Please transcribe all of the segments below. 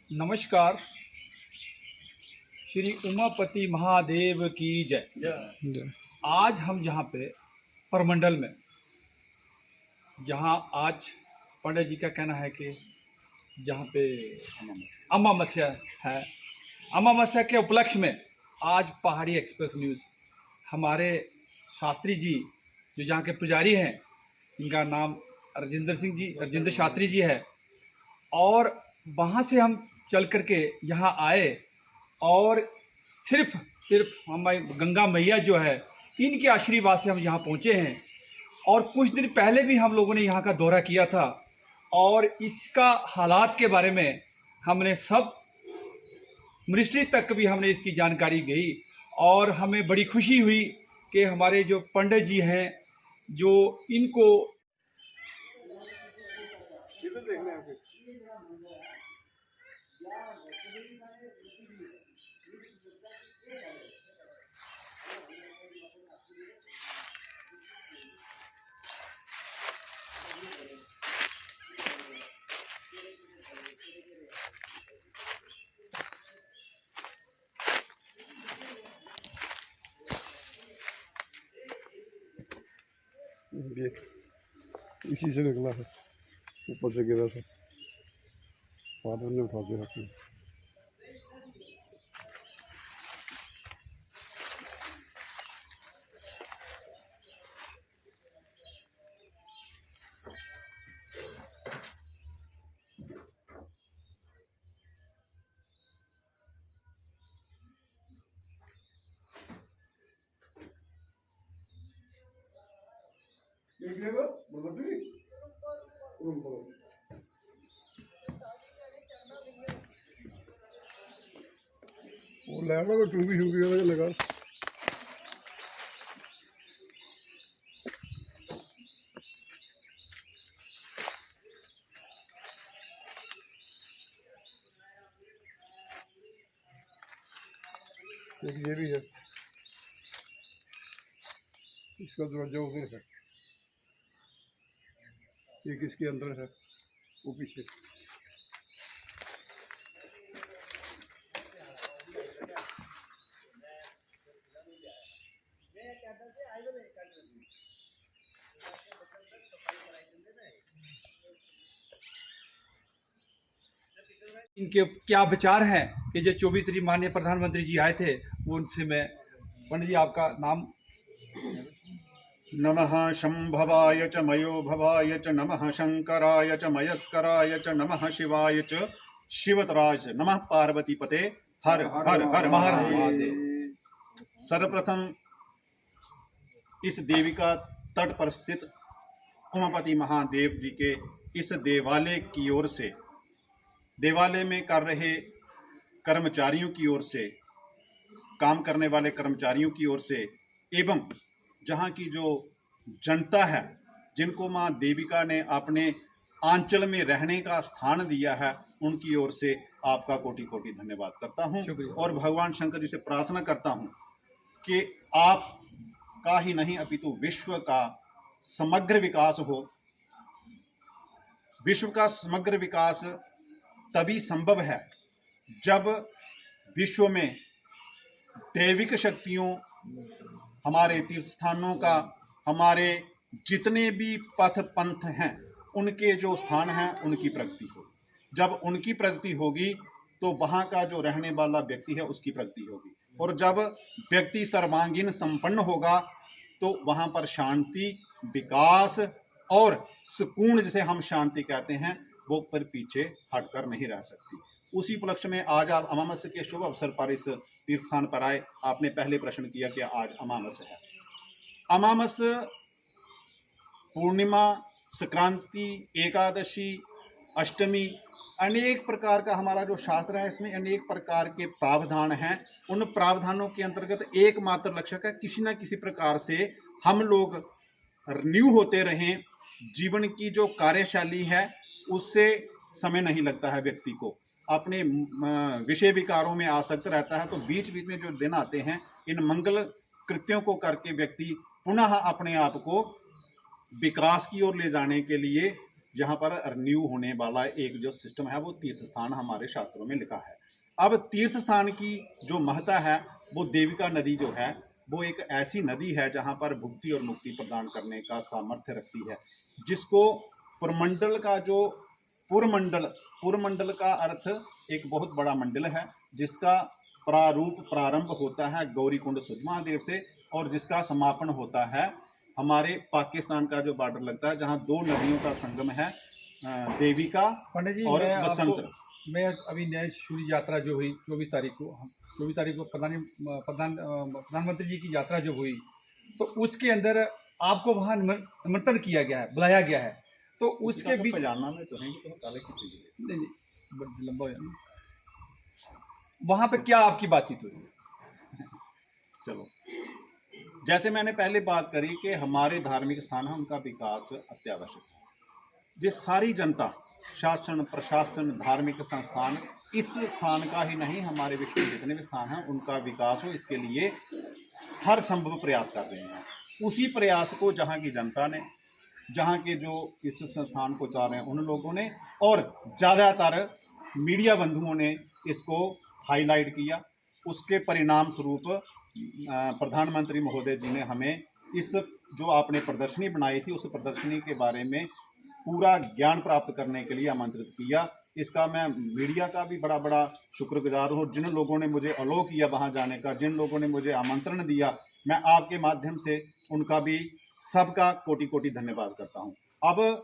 नमस्कार। श्री उमापति महादेव की जय। आज हम जहाँ पे परमंडल में, जहाँ आज पंडित जी का कहना है कि जहाँ पे अमावस्या है, अमावस्या के उपलक्ष्य में आज पहाड़ी एक्सप्रेस न्यूज़ हमारे शास्त्री जी जो जहाँ के पुजारी हैं, इनका नाम राजेंद्र शास्त्री जी है, और वहाँ से हम चल करके यहाँ आए और सिर्फ हमारी गंगा मैया जो है इनके आशीर्वाद से हम यहाँ पहुँचे हैं। और कुछ दिन पहले भी हम लोगों ने यहाँ का दौरा किया था और इसका हालात के बारे में हमने सब मिनिस्ट्री तक भी हमने इसकी जानकारी गई और हमें बड़ी खुशी हुई कि हमारे जो पंडित जी हैं जो इनको इसी से निकला है, ऊपर से गिरा था, फादर ने उठा के रखी। वो लगा तो टूबी शूबी लगा। एक ये भी है, इसका दरवाजा उधर है, एक इसके अंदर है, वो पीछे। इनके क्या विचार हैं कि जो 24 तारीख माननीय प्रधानमंत्री जी आए थे, वो उनसे मैं, पंडित जी आपका नाम। नमः शंभवाय च मयो भवाय च नमः शंकराय च मयस्कराय च नमः शिवाय च शिवतराज नमः पार्वती पते हर हर हर महादेव। सर्वप्रथम इस देविका तट पर स्थित उमापति महादेव जी के इस देवालय की ओर से, देवालय में कर रहे कर्मचारियों की ओर से, काम करने वाले कर्मचारियों की ओर से, एवं जहाँ की जो जनता है जिनको माँ देविका ने अपने आंचल में रहने का स्थान दिया है, उनकी ओर से आपका कोटि कोटि धन्यवाद करता हूँ और भगवान शंकर जी से प्रार्थना करता हूँ कि आप का ही नहीं अपितु विश्व का समग्र विकास हो। विश्व का समग्र विकास तभी संभव है जब विश्व में दैविक शक्तियों, हमारे तीर्थ स्थानों का, हमारे जितने भी पथ पंथ हैं, उनके जो स्थान हैं उनकी प्रगति हो। जब उनकी प्रगति होगी तो वहाँ का जो रहने वाला व्यक्ति है उसकी प्रगति होगी, और जब व्यक्ति सर्वांगीण संपन्न होगा तो वहाँ पर शांति, विकास और सुकून, जिसे हम शांति कहते हैं, वो पर पीछे हटकर नहीं रह सकती। उसी उपलक्ष्य में आज आप अमावस्या के शुभ अवसर पर इस तीर्थ स्थान पर आए। आपने पहले प्रश्न किया कि आज अमावस्या है। अमावस्या, पूर्णिमा, संक्रांति, एकादशी, अष्टमी, अनेक प्रकार का हमारा जो शास्त्र है, इसमें अनेक प्रकार के प्रावधान हैं। उन प्रावधानों के अंतर्गत एकमात्र लक्ष्य है किसी न किसी प्रकार से हम लोग रिन्यू होते रहें। जीवन की जो कार्यशैली है उससे समय नहीं लगता है, व्यक्ति को अपने विषय विकारों में आसक्त रहता है, तो बीच बीच में जो दिन आते हैं, इन मंगल कृत्यों को करके व्यक्ति पुनः अपने आप को विकास की ओर ले जाने के लिए यहाँ पर रिन्यू होने वाला एक जो सिस्टम है वो तीर्थ स्थान हमारे शास्त्रों में लिखा है। अब तीर्थ स्थान की जो महत्ता है वो देविका नदी जो है वो एक ऐसी नदी है जहाँ पर भुक्ति और मुक्ति प्रदान करने का सामर्थ्य रखती है, जिसको पुरमंडल का जो पुरमंडल का अर्थ एक बहुत बड़ा मंडल है, जिसका प्रारंभ होता है गौरीकुंड सुध महादेव से और जिसका समापन होता है हमारे पाकिस्तान का जो बॉर्डर लगता है जहाँ दो नदियों का संगम है, देविका पंडित जी और मैं बसंत। मैं अभी नए सूर्य यात्रा जो हुई 24 तारीख को प्रधानमंत्री जी की यात्रा जब हुई तो उसके अंदर आपको वहाँ निमंत्रण किया गया है, बुलाया गया है, तो उसके बीच पजाना में तो नहीं, काले की नहीं बड़ा लंबा हो जाना, वहाँ पे क्या आपकी बातचीत हुई? चलो, जैसे मैंने पहले बात करी कि हमारे धार्मिक स्थान है उनका विकास अत्यावश्यक है। ये सारी जनता, शासन प्रशासन धार्मिक संस्थान इस स्थान का ही नहीं हमारे विश्व में जितने भी स्थान हैं उनका विकास हो, इसके लिए हर संभव प्रयास कर रहे हैं। उसी प्रयास को जहाँ की जनता ने, जहाँ के जो इस संस्थान को चाह रहे हैं उन लोगों ने और ज़्यादातर मीडिया बंधुओं ने इसको हाईलाइट किया। उसके परिणाम स्वरूप प्रधानमंत्री महोदय जी ने हमें इस जो आपने प्रदर्शनी बनाई थी उस प्रदर्शनी के बारे में पूरा ज्ञान प्राप्त करने के लिए आमंत्रित किया। इसका मैं मीडिया का भी बड़ा बड़ा शुक्रगुजार हूँ। जिन लोगों ने मुझे अलाउ किया वहाँ जाने का, जिन लोगों ने मुझे आमंत्रण दिया, मैं आपके माध्यम से उनका भी सबका कोटि कोटि धन्यवाद करता हूँ। अब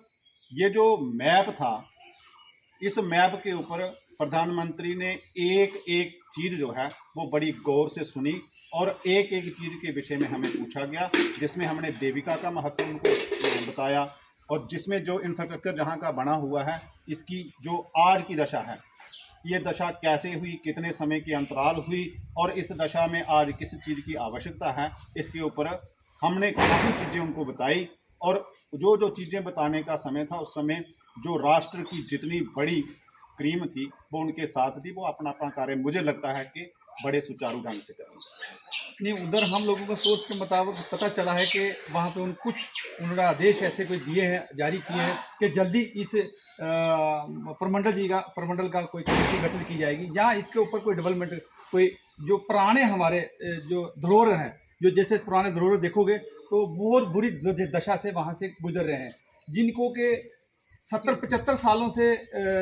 ये जो मैप था, इस मैप के ऊपर प्रधानमंत्री ने एक एक चीज़ जो है वो बड़ी गौर से सुनी और एक एक चीज़ के विषय में हमें पूछा गया, जिसमें हमने देविका का महत्व उनको बताया और जिसमें जो इंफ्रास्ट्रक्चर जहाँ का बना हुआ है इसकी जो आज की दशा है, ये दशा कैसे हुई, कितने समय के अंतराल हुई और इस दशा में आज किस चीज़ की आवश्यकता है, इसके ऊपर हमने काफ़ी चीज़ें उनको बताई। और जो जो चीज़ें बताने का समय था उस समय जो राष्ट्र की जितनी बड़ी क्रीम थी वो उनके साथ थी, वो अपना अपना कार्य मुझे लगता है कि बड़े सुचारू ढंग से करेंगे। नहीं, उधर हम लोगों को सोच के मुताबिक पता चला है कि वहाँ पे उन्होंने आदेश ऐसे कोई दिए हैं, जारी किए हैं कि जल्दी इस प्रमंडल का कोई कमेटी गठित की जाएगी, जहाँ इसके ऊपर कोई डेवलपमेंट, कोई जो पुराने हमारे जो धरोहर हैं, जो जैसे पुराने धरोहर देखोगे तो बहुत बुरी दशा से वहाँ से गुजर रहे हैं, जिनको के 70-75 सालों से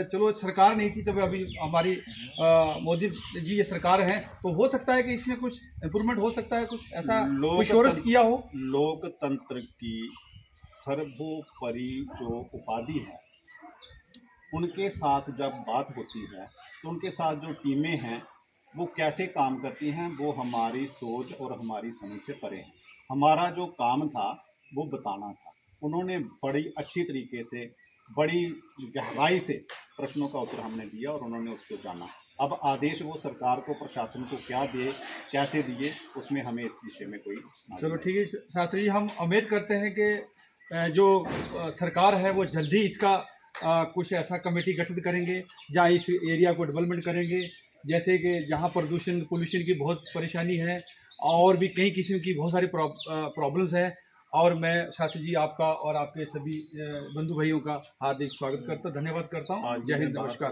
चलो सरकार नहीं थी, जब अभी हमारी मोदी जी ये सरकार है, तो हो सकता है कि इसमें कुछ इम्प्रूवमेंट हो सकता है, कुछ ऐसा इंश्योरेंस किया हो। लोकतंत्र की सर्वोपरि जो उपाधि है, उनके साथ जब बात होती है तो उनके साथ जो टीमें हैं वो कैसे काम करती हैं वो हमारी सोच और हमारी समझ से परे है। हमारा जो काम था वो बताना था। उन्होंने बड़ी अच्छी तरीके से, बड़ी गहराई से प्रश्नों का उत्तर हमने दिया और उन्होंने उसको जाना। अब आदेश वो सरकार को, प्रशासन को क्या दे, कैसे दिए, उसमें हमें इस विषय में कोई चलो ठीक है शास्त्री जी, हम उम्मीद करते हैं कि जो सरकार है वो जल्दी इसका कुछ ऐसा कमेटी गठित करेंगे जहाँ इस एरिया को डेवलपमेंट करेंगे, जैसे कि जहाँ पोल्यूशन की बहुत परेशानी है और भी कई किस्म की बहुत सारी प्रॉब्लम्स हैं। और मैं शास्त्री जी आपका और आपके सभी बंधु भाइयों का हार्दिक स्वागत करता, धन्यवाद करता हूँ। जय हिंद, नमस्कार।